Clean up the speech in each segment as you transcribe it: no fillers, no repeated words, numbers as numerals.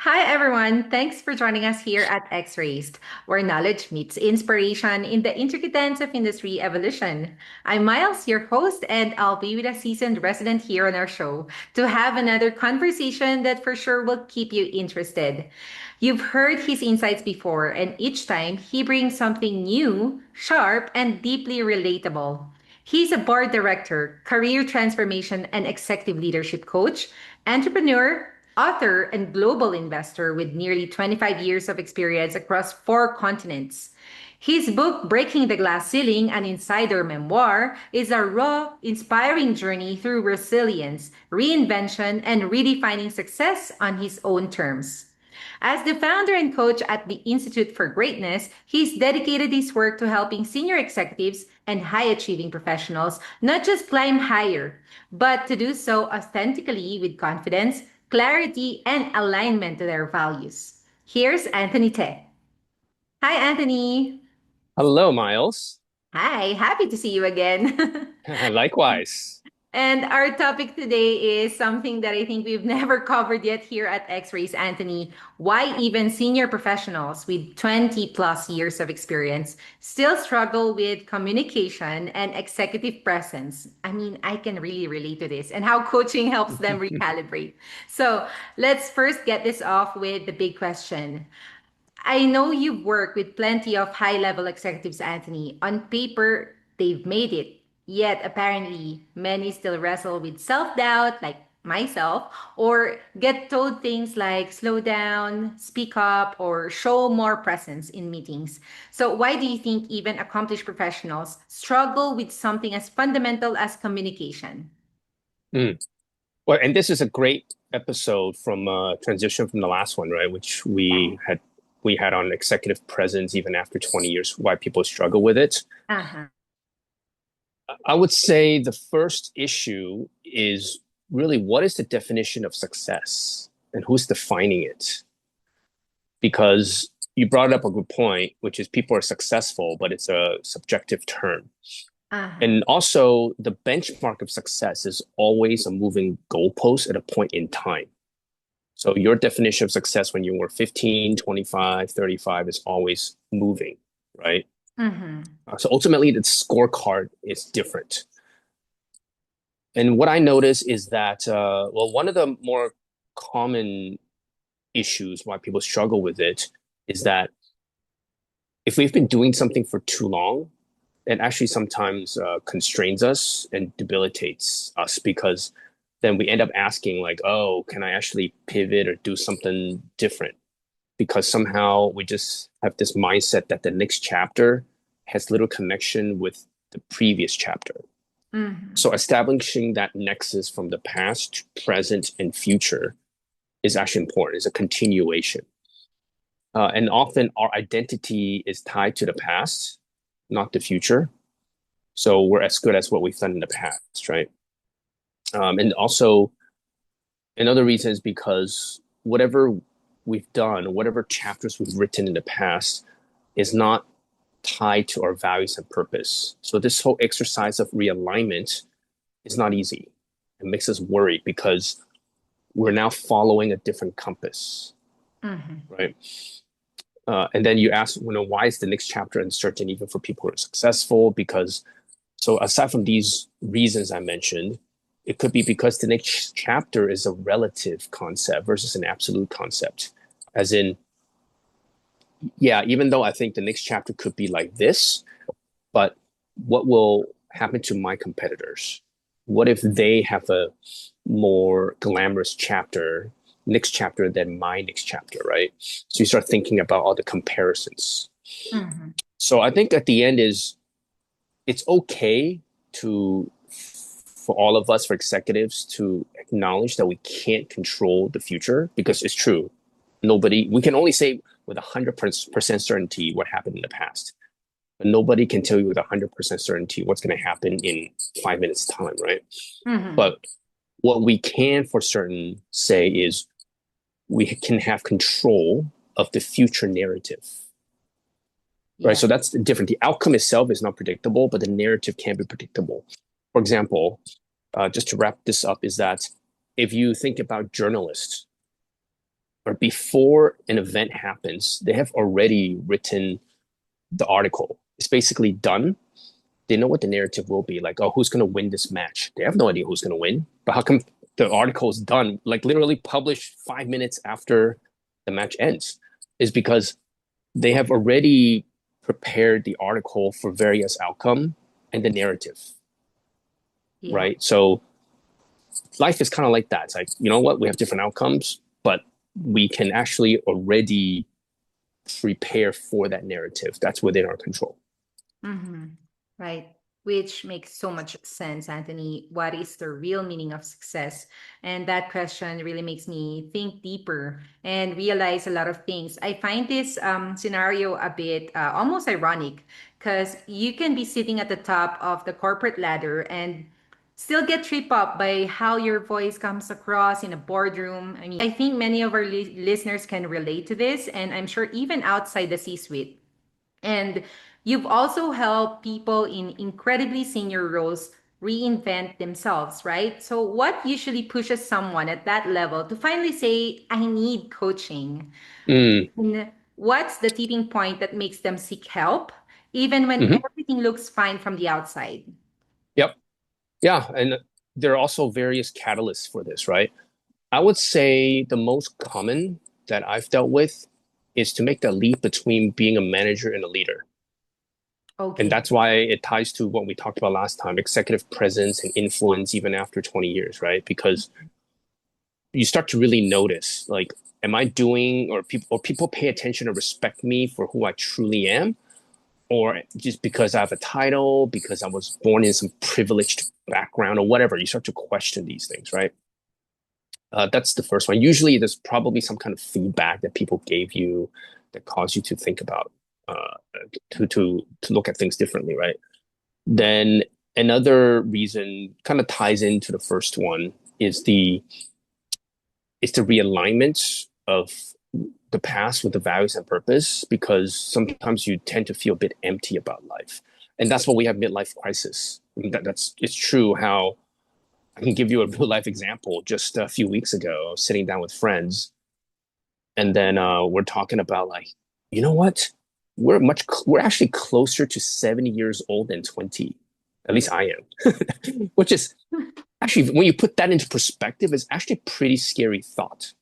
Hi, everyone. Thanks for joining us here at Xraised, where knowledge meets inspiration in the intricate dance of industry evolution. I'm Miles, your host, and I'll be with a seasoned resident here on our show to have another conversation that for sure will keep you interested. You've heard his insights before, and each time he brings something new, sharp, and deeply relatable. He's a board director, career transformation and executive leadership coach, entrepreneur, author, and global investor with nearly 25 years of experience across four continents. His book, Breaking the Glass Ceiling, an insider memoir, is a raw, inspiring journey through resilience, reinvention, and redefining success on his own terms. As the founder and coach at the Institute for Greatness, he's dedicated his work to helping senior executives and high achieving professionals not just climb higher, but to do so authentically with confidence, clarity, and alignment to their values. Here's Anthony Te. Hi, Anthony. Hello, Miles. Hi, happy to see you again. Likewise. And our topic today is something that I think we've never covered yet here at X-Rays, Anthony. Why even senior professionals with 20 plus years of experience still struggle with communication and executive presence. I mean, I can really relate to this and how coaching helps them recalibrate. So let's first get this off with the big question. I know you've worked with plenty of high level executives, Anthony. On paper, they've made it. Yet, apparently, many still wrestle with self doubt, like myself, or get told things like slow down, speak up, or show more presence in meetings. So, why do you think even accomplished professionals struggle with something as fundamental as communication? Mm. Well, and this is a great episode from transition from the last one, right? Which we had on executive presence even after 20 years, why people struggle with it. Uh huh. I would say the first issue is really what is the definition of success and who's defining it? Because you brought up a good point, which is people are successful, but it's a subjective term. Uh huh. And also, the benchmark of success is always a moving goalpost at a point in time. So, your definition of success when you were 15, 25, 35 is always moving, right? Mm-hmm. So, ultimately, the scorecard is different. And what I notice is that, well, one of the more common issues why people struggle with it is that if we've been doing something for too long, it actually sometimes constrains us and debilitates us because then we end up asking like, oh, can I actually pivot or do something different? Because somehow we just have this mindset that the next chapter has little connection with the previous chapter. Mm-hmm. So establishing that nexus from the past, present, and future is actually important. It's a continuation. And often our identity is tied to the past, not the future. So we're as good as what we've done in the past, right? And also, another reason is because whatever we've done, whatever chapters we've written in the past, is not tied to our values and purpose. So this whole exercise of realignment is not easy. It makes us worried because we're now following a different compass, Mm-hmm. right? And then you ask, why is the next chapter uncertain even for people who are successful? Because so aside from these reasons I mentioned, it could be because the next chapter is a relative concept versus an absolute concept. As in, yeah, even though I think the next chapter could be like this, but what will happen to my competitors? What if they have a more glamorous next chapter than my next chapter, right? So you start thinking about all the comparisons. Mm-hmm. So I think at the end is it's okay to for all of us for executives to acknowledge that we can't control the future because it's true. Nobody we can only say with 100% certainty what happened in the past, but nobody can tell you with 100% certainty what's going to happen in 5 minutes time, right? Mm-hmm. But what we can for certain say is we can have control of the future narrative, right? Yeah. So that's different. The outcome itself is not predictable, but the narrative can be predictable. For example, just to wrap this up, is that if you think about journalists, or before an event happens, they have already written the article. It's basically done. They know what the narrative will be. Like, oh, who's going to win this match? They have no idea who's going to win. But how come the article is done, like literally published 5 minutes after the match ends? Is because they have already prepared the article for various outcome and the narrative, Yeah. right? So life is kind of like that. It's like, you know what? We have different outcomes, but we can actually already prepare for that narrative. That's within our control. Mm-hmm. Right. Which makes so much sense, Anthony. What is the real meaning of success? And that question really makes me think deeper and realize a lot of things. I find this scenario a bit almost ironic because you can be sitting at the top of the corporate ladder and still get tripped up by how your voice comes across in a boardroom. I mean, I think many of our listeners can relate to this, and I'm sure even outside the C suite. And you've also helped people in incredibly senior roles reinvent themselves, right? So, what usually pushes someone at that level to finally say, I need coaching? Mm, And what's the tipping point that makes them seek help, even when hmm. everything looks fine from the outside? Yep. Yeah. And there are also various catalysts for this, right? I would say the most common that I've dealt with is to make the leap between being a manager and a leader. And Okay. that's why it ties to what we talked about last time, executive presence and influence even after 20 years, right? Because you start to really notice, like, am I doing, or people pay attention or respect me for who I truly am, or just because I have a title, because I was born in some privileged background or whatever. You start to question these things, right? That's the first one. Usually, there's probably some kind of feedback that people gave you that caused you to think about, uh, to look at things differently, right? Then another reason kind of ties into the first one is the realignment of the past with the values and purpose, because sometimes you tend to feel a bit empty about life, and that's what we have midlife crisis. I mean, that's it's true. How I can give you a real life example. Just a few weeks ago, I was sitting down with friends, and then we're talking about, like, you know what? We're actually closer to 70 years old than 20. At least I am, which is actually, when you put that into perspective, is actually a pretty scary thought.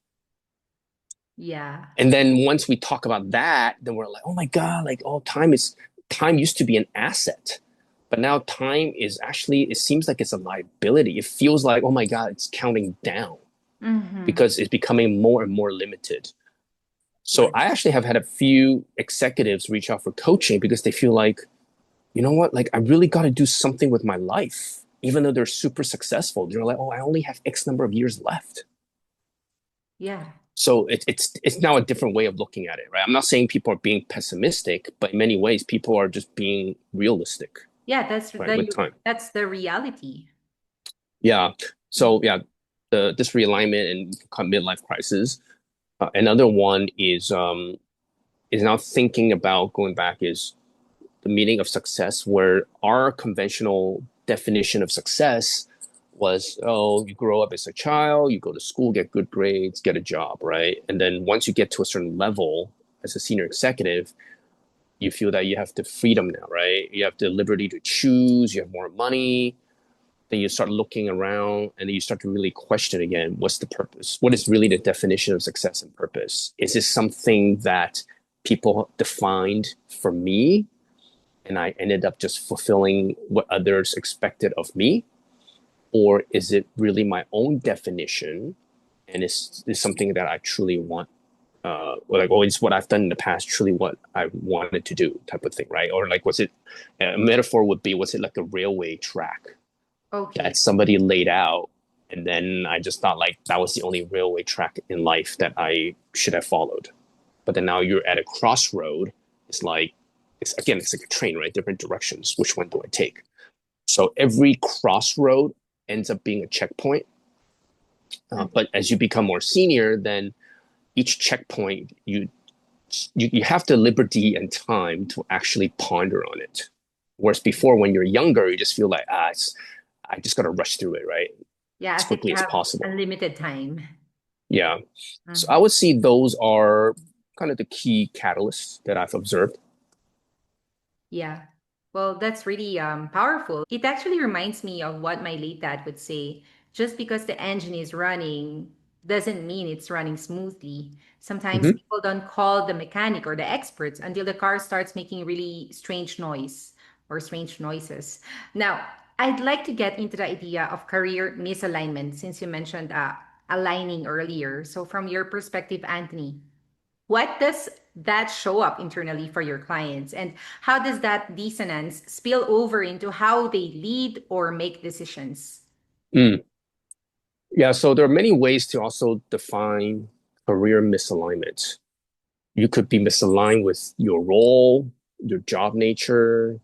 Yeah. And then once we talk about that, then we're like, oh my God, like, oh, time used to be an asset. But now time is actually, it seems like it's a liability. It feels like, oh my God, it's counting down Mm-hmm. because it's becoming more and more limited. So Right. I actually have had a few executives reach out for coaching because they feel like, you know what, like, I really got to do something with my life. Even though they're super successful, they're like, oh, I only have X number of years left. Yeah. So it's now a different way of looking at it, right? I'm not saying people are being pessimistic, but in many ways, people are just being realistic, Yeah, right, with time. that's the reality. Yeah. So yeah, this realignment and midlife crisis. Another one is now thinking about going back is the meaning of success, where our conventional definition of success was, oh, you grow up as a child, you go to school, get good grades, get a job, right? And then once you get to a certain level as a senior executive, you feel that you have the freedom now, right? You have the liberty to choose, you have more money. Then you start looking around and then you start to really question again, what's the purpose? What is really the definition of success and purpose? Is this something that people defined for me and I ended up just fulfilling what others expected of me? Or is it really my own definition and is something that I truly want? Or like, oh, it's what I've done in the past, truly what I wanted to do, type of thing, right? Or like, was it a metaphor would be, was it like a railway track Okay. that somebody laid out? And then I just thought like that was the only railway track in life that I should have followed. But then now you're at a crossroad. It's like, it's like a train, right? Different directions. Which one do I take? So every crossroad ends up being a checkpoint. But as you become more senior, then each checkpoint you have the liberty and time to actually ponder on it. Whereas before, when you're younger, you just feel like I just got to rush through it, right, Yeah, as as if quickly you as have possible. unlimited time. Yeah. So I Mhm. would see those are kind of the key catalysts that I've observed. Yeah. Well, that's really powerful. It actually reminds me of what my late dad would say. Just because the engine is running doesn't mean it's running smoothly. Sometimes Hmm. people don't call the mechanic or the experts until the car starts making really strange noise or strange noises. Now, I'd like to get into the idea of career misalignment since you mentioned aligning earlier. So, from your perspective, Anthony, what does that show up internally for your clients? And how does that dissonance spill over into how they lead or make decisions? Mm. Yeah, so there are many ways to also define career misalignment. You could be misaligned with your role, your job nature,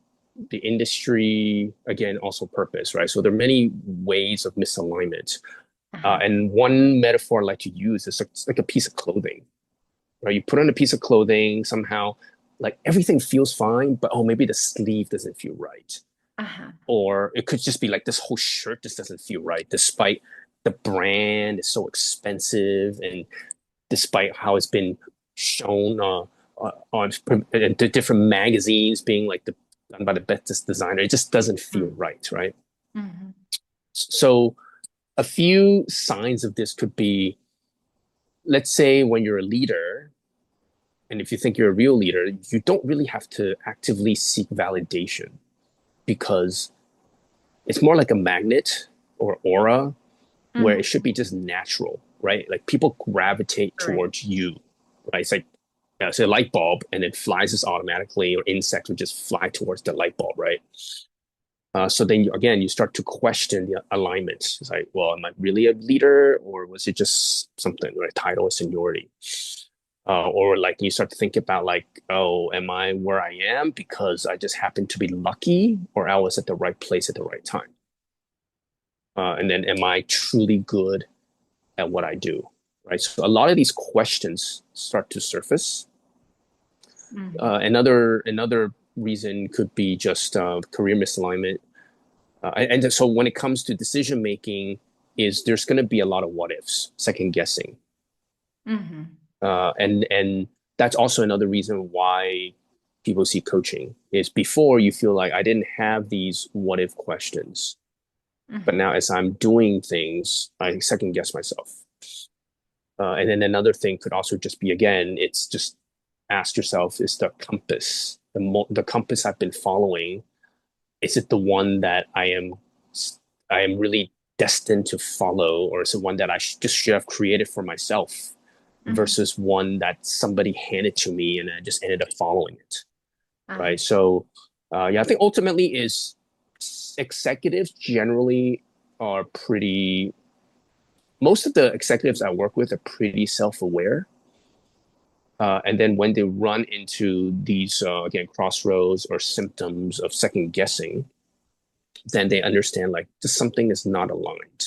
the industry, again, also purpose, right? So there are many ways of misalignment. Uh-huh. And one metaphor I like to use is like a piece of clothing, right? You put on a piece of clothing, somehow, like everything feels fine, but oh, maybe the sleeve doesn't feel right. Uh-huh. Or it could just be like this whole shirt just doesn't feel right, despite the brand is so expensive and despite how it's been shown on the different magazines being like done by the best designer. It just doesn't feel right, right? Mm-hmm. So a few signs of this could be, let's say when you're a leader, and if you think you're a real leader, you don't really have to actively seek validation because it's more like a magnet or aura where Mm-hmm. it should be just natural, right? Like people gravitate Correct. towards you, right? It's like say a light bulb and it flies just automatically, or insects would just fly towards the light bulb, right? So then again, you start to question the alignment. It's like, well, am I really a leader, or was it just something, right? Title or seniority, or like you start to think about like, oh, am I where I am because I just happened to be lucky, or I was at the right place at the right time? And then, am I truly good at what I do? Right. So a lot of these questions start to surface. Mm-hmm. Another reason could be just career misalignment. And so when it comes to decision making, is there's going to be a lot of what ifs, second guessing, Mm-hmm. and that's also another reason why people see coaching is before you feel like I didn't have these what if questions, but Mm-hmm. now as I'm doing things, I second guess myself. And then another thing could also just be again, it's just ask yourself: is the compass, the compass I've been following, is it the one that I am really destined to follow, or is it one that I just should have created for myself, Mm-hmm. versus one that somebody handed to me and I just ended up following it, Uh-huh. right? So, yeah, I think ultimately is executives generally are pretty. Most of the executives I work with are pretty self-aware. And then when they run into these, again, crossroads or symptoms of second guessing, then they understand like just something is not aligned.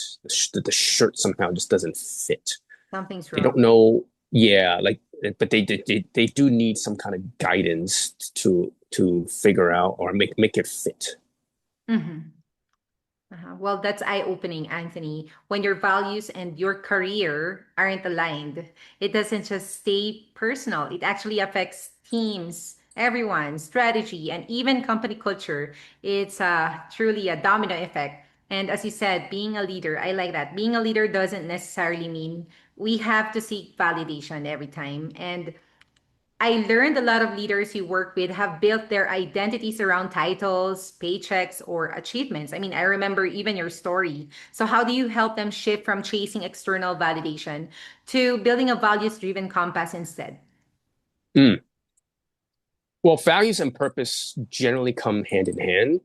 The shirt somehow just doesn't fit. Something's They wrong. don't know, yeah, like, but they do need some kind of guidance to figure out or make it fit. Mm-hmm. Well, that's eye-opening, Anthony. When your values and your career aren't aligned, it doesn't just stay personal. It actually affects teams, everyone, strategy, and even company culture. It's truly a domino effect. And as you said, being a leader, I like that. Being a leader doesn't necessarily mean we have to seek validation every time. And I learned a lot of leaders you work with have built their identities around titles, paychecks, or achievements. I mean, I remember even your story. So, how do you help them shift from chasing external validation to building a values driven compass instead? Mm. Well, values and purpose generally come hand in hand.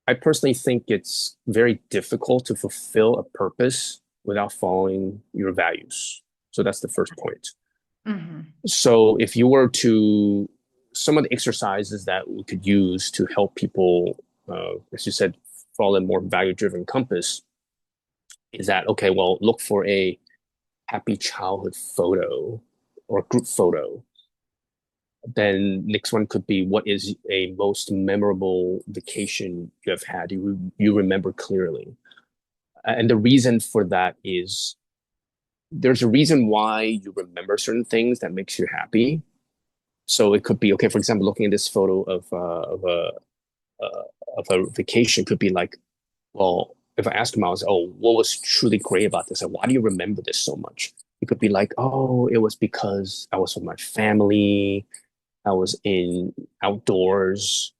I personally think it's very difficult to fulfill a purpose without following your values. So that's the first point. Mm-hmm. So if you were to, some of the exercises that we could use to help people, as you said, follow a more value-driven compass, is that okay? Well, look for a happy childhood photo or group photo. Then next one could be what is a most memorable vacation you have had you remember clearly. And the reason for that is there's a reason why you remember certain things that makes you happy. So it could be okay. For example, looking at this photo uh, of a vacation could be like, well, if I ask Miles, oh, what was truly great about this? And why do you remember this so much? It could be like, oh, it was because I was with my family. I was in outdoors.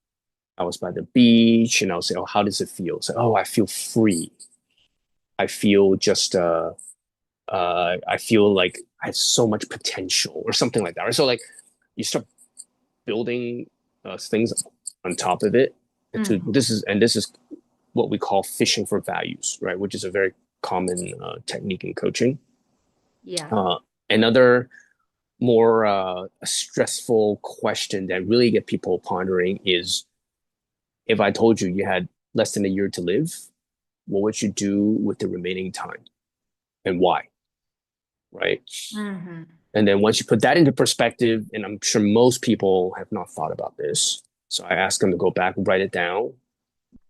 I was by the beach, and I'll say, oh, how does it feel? So, oh, I feel free. I feel just, I feel like I have so much potential or something like that. Right? So like you start building things on top of it. Mm-hmm. This is what we call fishing for values, right? Which is a very common technique in coaching. Yeah. Uh, Another more stressful question that really get people pondering is if I told you you had less than a year to live, what would you do with the remaining time and why? Right. Mm-hmm. And then once you put that into perspective, and I'm sure most people have not thought about this. So I ask them to go back, write it down,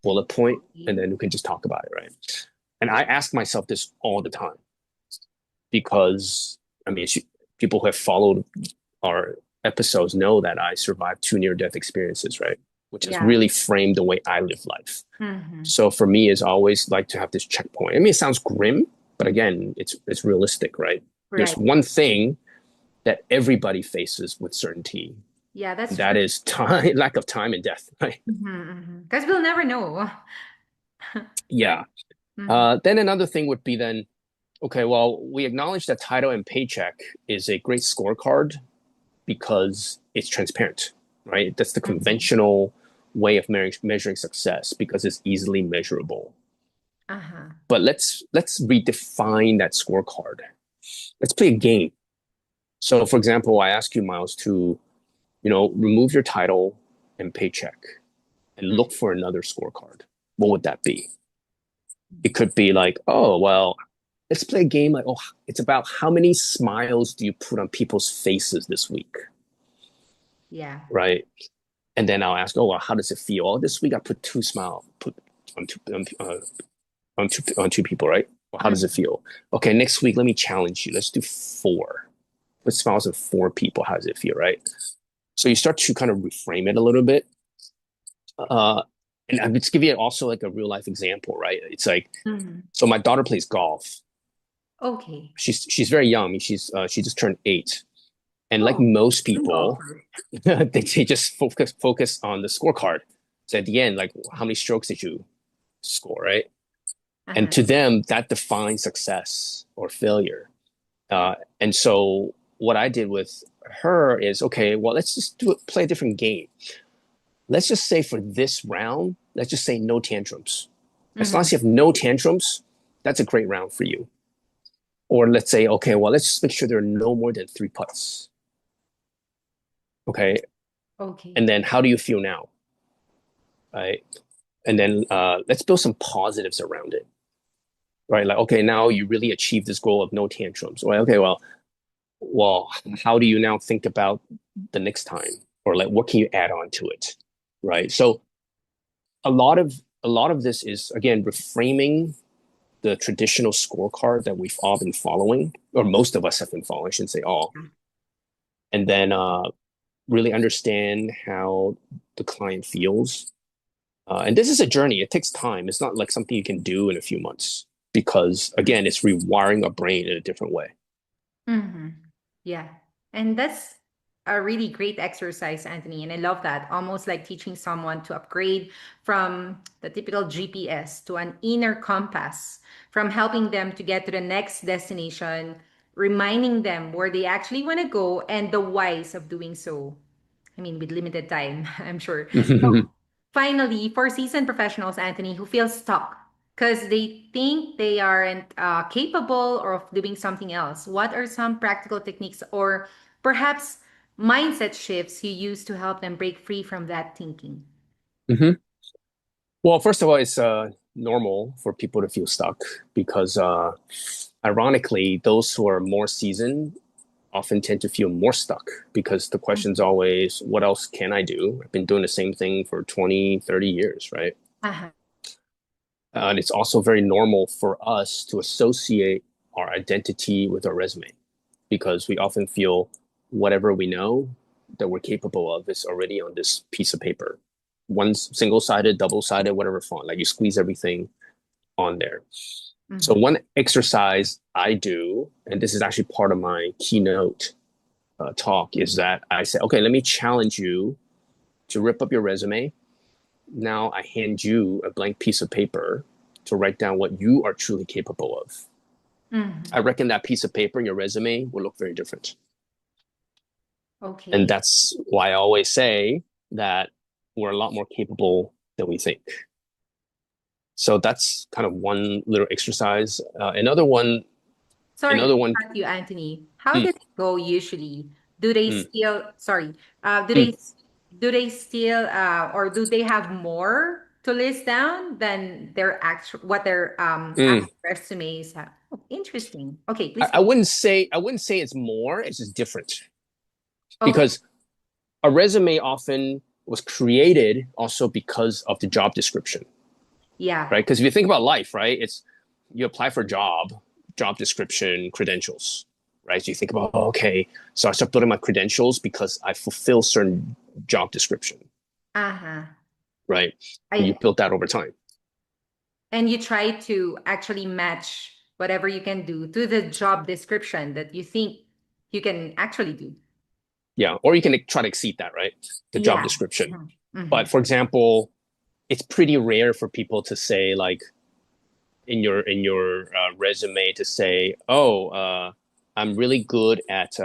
bullet point, and Okay. then we can just talk about it. Right. And I ask myself this all the time because, I mean, people who have followed our episodes know that I survived two near death experiences, right? Which has Yeah. really framed the way I live life. Mm-hmm. So for me, it's always like to have this checkpoint. I mean, it sounds grim, but again, it's realistic, right? There's Right. one thing that everybody faces with certainty, Yeah, that's and that true. is time, lack of time and death, right? Mm-hmm. Because we'll never know. Yeah. Mm-hmm. Then another thing would be then, okay, well, we acknowledge that title and paycheck is a great scorecard because it's transparent, right? That's the Mm-hmm. conventional way of measuring success because it's easily measurable. Uh-huh. But let's redefine that scorecard. Let's play a game. So, for example, I ask you, Miles, to remove your title and paycheck and look for another scorecard. What would that be? It could be like, oh, well, let's play a game like, oh, it's about how many smiles do you put on people's faces this week, Yeah. right? And then I'll ask, oh, well, how does it feel? Oh, this week I put two smile, put on two people, right? Well, how does it Mm-hmm. feel? Okay, next week let me challenge you. Let's do four. Put smiles on four people. How does it feel, right? So you start to kind of reframe it a little bit. Uh, and I'm just give you also like a real life example, right? It's like, Mm-hmm. so my daughter plays golf. Okay. She's very young. I mean, she just turned 8, and like Oh, most young people, golfer. they just focus on the scorecard. So at the end, like how many strokes did you score, right? And Uh-huh. to them, that defines success or failure. And so what I did with her is, okay, well, let's just play a different game. Let's just say for this round, let's just say no tantrums. As long Mm-hmm. as you have no tantrums, that's a great round for you. Or let's say, okay, well, let's just make sure there are no more than 3 putts. Okay. Okay. And then how do you feel now? Right. And then let's build some positives around it. Right. Like, okay, now you really achieved this goal of no tantrums. Well, okay, well, how do you now think about the next time? Or like what can you add on to it? Right. So a lot of this is again reframing the traditional scorecard that we've all been following, or most of us have been following, I shouldn't say all, and then really understand how the client feels. And this is a journey. It takes time. It's not like something you can do in a few months because, again, it's rewiring a brain in a different way. Mm-hmm. Yeah. And that's a really great exercise, Anthony. And I love that. Almost like teaching someone to upgrade from the typical GPS to an inner compass, from helping them to get to the next destination, reminding them where they actually want to go and the whys of doing so. I mean, with limited time, I'm sure. So, finally, for seasoned professionals, Anthony, who feel stuck because they think they aren't capable or of doing something else, what are some practical techniques or perhaps mindset shifts you use to help them break free from that thinking? Mhm. Well, first of all, it's normal for people to feel stuck because, ironically, those who are more seasoned often tend to feel more stuck because the question's always, what else can I do? I've been doing the same thing for 20, 30 years, right? Uh-huh. And it's also very normal for us to associate. our identity with our resume, because we often feel whatever we know that we're capable of is already on this piece of paper. One's single-sided, double-sided, whatever font. Like you squeeze everything on there. So Mhm. one exercise I do, and this is actually part of my keynote talk, is that I say, okay, let me challenge you to rip up your resume. Now I hand you a blank piece of paper to write down what you are truly capable of. I Mhm. reckon that piece of paper in your resume will look very different. And Okay. that's why I always say that we're a lot more capable than we think. So that's kind of one little exercise. Sorry to Another one. cut you, Anthony. How Mm, does it go usually? Do they mm, still, sorry, do mm, they still or do they have more to list down than their actual what their mm. actual resumes have? Oh, interesting. Okay, I, please I go. wouldn't say I wouldn't say it's more. It's just different Okay. because a resume often was created also because of the job description, Yeah. right? Because if you think about life, right, it's you apply for a job description, credentials, right? So you think about, oh, okay, so I start building my credentials because I fulfill certain job description, Uh-huh. right? And you I build that over time. and you try to actually match whatever you can do to the job description that you think you can actually do. Yeah, or you can try to exceed that, right? The job Yeah. description. Mhm. Mhm. But for example, it's pretty rare for people to say like in your resume to say, "Oh, I'm really good at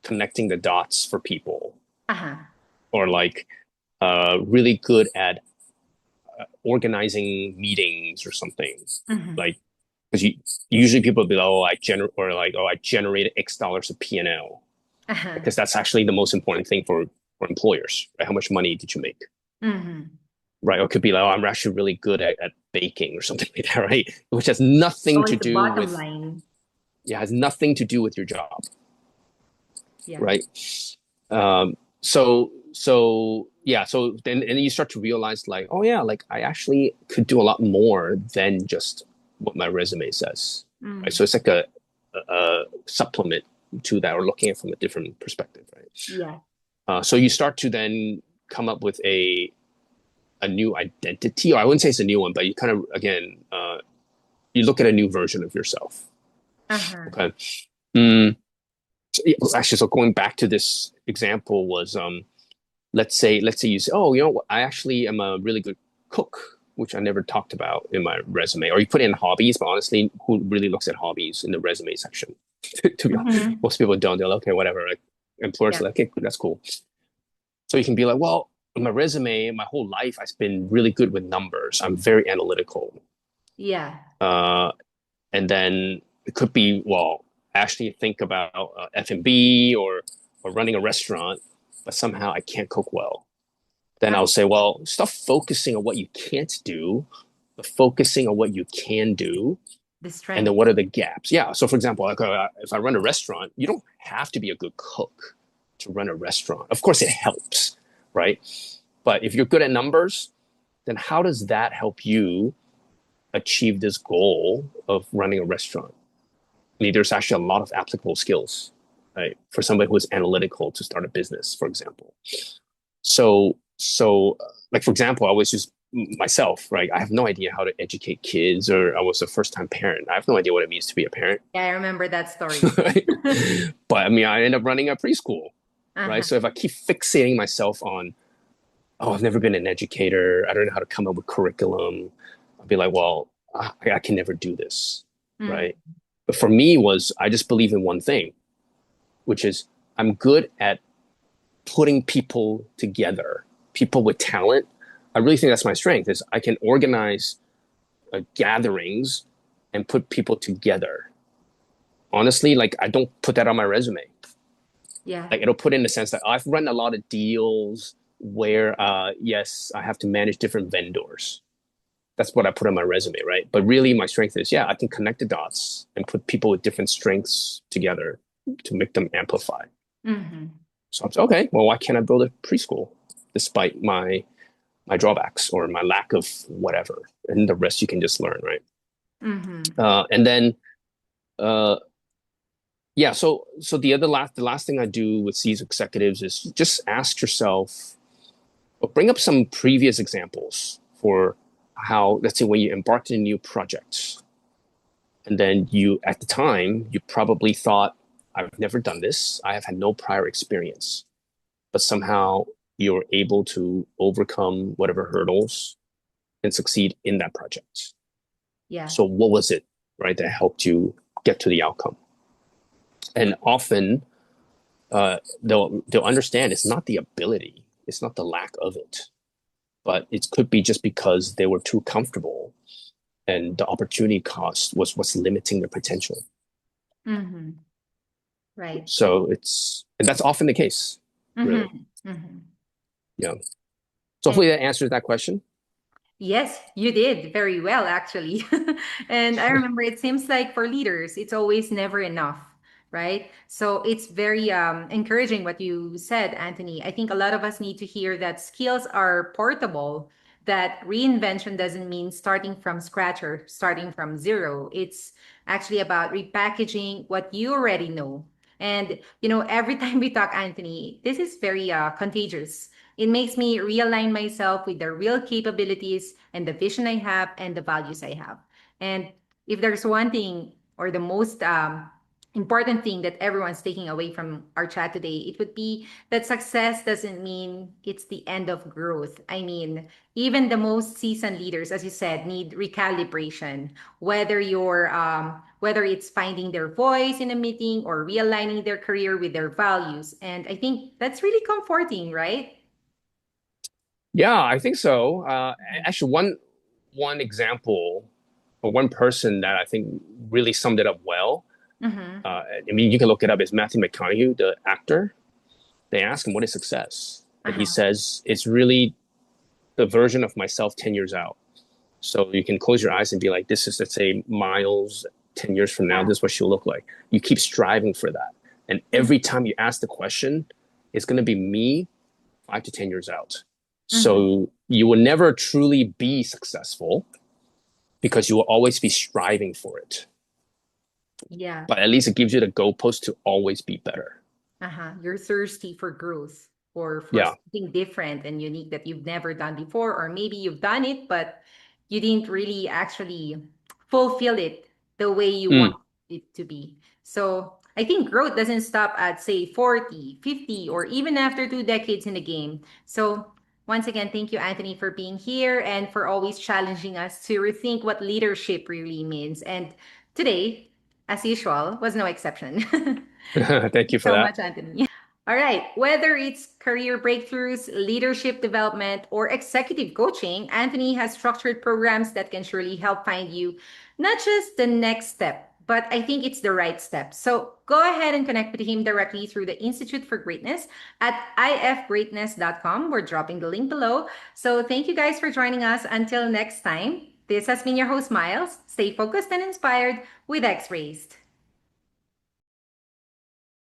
connecting the dots for people," Uh-huh. or like really good at organizing meetings or something. Mhm. Like because usually people will be like, "Oh, I generated X dollars of P&L," Uh-huh. because that's actually the most important thing for employers, right? How much money did you make? Mhm. Right. Or it could be like, oh, I'm actually really good at baking or something like that, right? Which has nothing to Always the do bottom with, line. yeah, has nothing to do with your job, Yeah. right? So yeah, so then you start to realize like, oh yeah, like I actually could do a lot more than just what my resume says, right? Mm. So it's like a supplement to that, or looking at it from a different perspective, right? Yeah. So you start to then come up with a new identity, or I wouldn't say it's a new one, but you kind of again you look at a new version of yourself. Uh-huh. Okay. Mm, so, yeah, actually, so going back to this example was let's say you say, oh, you know what, I actually am a really good cook, which I never talked about in my resume. Or you put in hobbies, but honestly, who really looks at hobbies in the resume section? To be honest, Mhm. most people don't. They're like, okay, whatever. Like employers Yeah. are like, okay, that's cool. So you can be like, well, in my resume, my whole life, I've been really good with numbers. I'm very analytical. Yeah. Uh, and then it could be, well, actually think about F&B or running a restaurant, but somehow I can't cook well. Then Uh, I'll say, well, stop focusing on what you can't do, but focusing on what you can do, the and then strength. what are the gaps. Yeah, so for example, like if I run a restaurant, you don't have to be a good cook to run a restaurant. Of course it helps, right? But if you're good at numbers, then how does that help you achieve this goal of running a restaurant? I mean, there's actually a lot of applicable skills, right, for somebody who is analytical to start a business, for example. So, like for example, I was just myself, right? I have no idea how to educate kids, or I was a first-time parent. I have no idea what it means to be a parent, Yeah, I remember that story. right? But I mean, I end up running a preschool, right? Uh-huh. So if I keep fixating myself on, oh, I've never been an educator, I don't know how to come up with curriculum, I'll be like, well, I can never do this, Mm. right? But for me, was I just believe in one thing, which is I'm good at putting people together, people with talent. I really think that's my strength is I can organize gatherings and put people together. Honestly, like I don't put that on my resume. Yeah. Like it'll put in the sense that I've run a lot of deals where yes, I have to manage different vendors. That's what I put on my resume, right? But really my strength is, yeah, I can connect the dots and put people with different strengths together to make them amplify. Mm-hmm. So I'm saying, okay, well, why can't I build a preschool despite my drawbacks or my lack of whatever? And the rest you can just learn, right? Mm-hmm. And then Uh, yeah. So the last thing I do with these executives is just ask yourself, or bring up some previous examples for how, let's say, when you embarked in new projects, and then you, at the time, you probably thought, I've never done this. I have had no prior experience, but somehow you're able to overcome whatever hurdles and succeed in that project. Yeah. So what was it, right, that helped you get to the outcome? And often they'll understand it's not the ability, it's not the lack of it, but it could be just because they were too comfortable and the opportunity cost was what's limiting their potential. Mm-hmm. Right. So and that's often the case, really. Mm-hmm. Mm-hmm. Yeah. So hopefully that answers that question. Yes, you did very well, actually. And I remember it seems like for leaders, it's always never enough, right? So it's very encouraging what you said, Anthony. I think a lot of us need to hear that skills are portable, that reinvention doesn't mean starting from scratch or starting from zero. It's actually about repackaging what you already know. And, every time we talk, Anthony, this is very contagious. It makes me realign myself with the real capabilities and the vision I have and the values I have. And if there's one thing or the most important thing that everyone's taking away from our chat today, it would be that success doesn't mean it's the end of growth. I mean, even the most seasoned leaders, as you said, need recalibration. Whether it's finding their voice in a meeting or realigning their career with their values. And I think that's really comforting, right? Yeah, I think so. Actually, one example or one person that I think really summed it up well. Mm-hmm. I mean, you can look it up. It's Matthew McConaughey, the actor. They ask him what is success, and he Uh-huh. says it's really the version of myself 10 years out. So you can close your eyes and be like, this is, let's say, Miles 10 years from now. Yeah. This is what she'll look like. You keep striving for that, and Mhm. every time you ask the question, it's going to be me 5 to 10 years out. Mhm. So you will never truly be successful because you will always be striving for it. Yeah. But at least it gives you the goalpost to always be better. Uh-huh. You're thirsty for growth or for Yeah. something different and unique that you've never done before, or maybe you've done it, but you didn't really actually fulfill it the way you want Mm. it to be. So I think growth doesn't stop at, say, 40, 50, or even after 2 decades in the game. So once again, thank you, Anthony, for being here and for always challenging us to rethink what leadership really means. And today, as usual, was no exception. Thank you for So that. much, Anthony. All right. Whether it's career breakthroughs, leadership development, or executive coaching, Anthony has structured programs that can surely help find you not just the next step, but I think it's the right step. So go ahead and connect with him directly through the Institute for Greatness at ifgreatness.com. We're dropping the link below. So thank you guys for joining us. Until next time, this has been your host, Miles. Stay focused and inspired with X Raised.